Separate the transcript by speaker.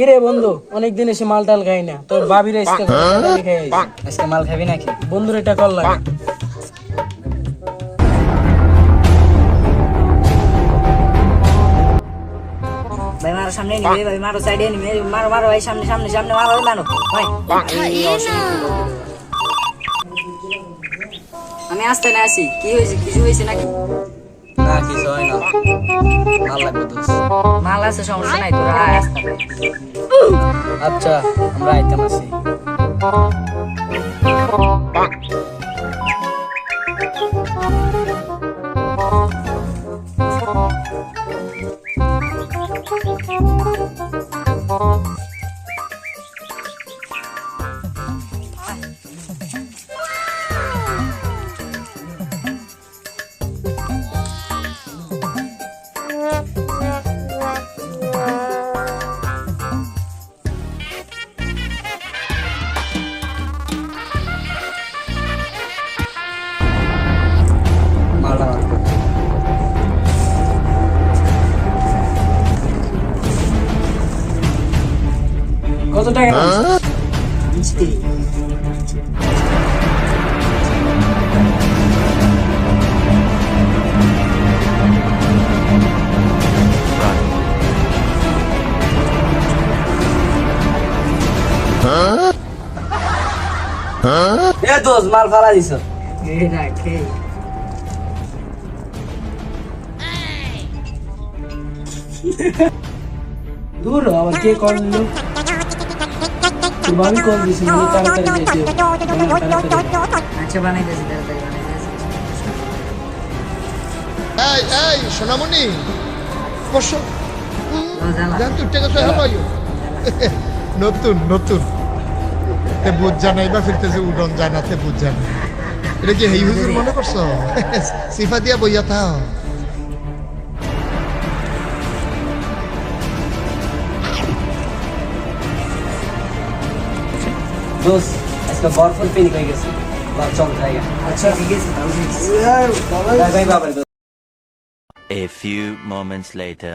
Speaker 1: কিরে বন্ধু, অনেকদিন এসে মাল টাল খাই না, তোর ভাবির আজকে খাই
Speaker 2: আজকে মাল খাবি নাকি?
Speaker 1: বন্ধুর এটা কল লাগে।
Speaker 2: ভাই মারো, সামনে নিবে ভাই, মারো সাইডে নিবে, মারো মারো ভাই, সামনে সামনে সামনে মারো ভাই, মারো ভাই। আমি আসতে না আসি, কি হয়েছে, কিছু হয়েছে নাকি?
Speaker 3: না কিছু হয় না, মাল লাগবে দোষ।
Speaker 2: মাল আছে, সমস্যা নাই, তোরা আয় আসতে।
Speaker 3: আচ্ছা আমরা আইতেম আছি। মালটা বার কর।
Speaker 1: কত টাকা দাম?
Speaker 3: এ দোষ মাল ফালা দিছ।
Speaker 2: এই রাখ, এই
Speaker 1: দূর হ, আবার কে কল দিল? তোর ভাবি কল দিছিল, তাড়াতাড়ি যেতে হবে। তাড়াতাড়ি।
Speaker 2: আচ্ছা বানাইতেছি, তাড়াতাড়ি বানাইতেছি।
Speaker 4: এই এই সোনামণি বসো
Speaker 2: জ্বালা।
Speaker 4: জান তুই টেকে তো হলো নতুন নতুন তে বুঝ জানাই বা ফিরতেছে উডন জানাতে বুঝ জানা এটা কি হেই হুজুর মনে করছো সিফা দিয়া বইয়া থাও
Speaker 3: দোষ আজকে বরফুল পিনিক হয়ে গেছে, চল জায়গা।
Speaker 2: আচ্ছা ঠিক আছে, তাহলে
Speaker 3: বাই বাই বাবা।
Speaker 5: A few moments later.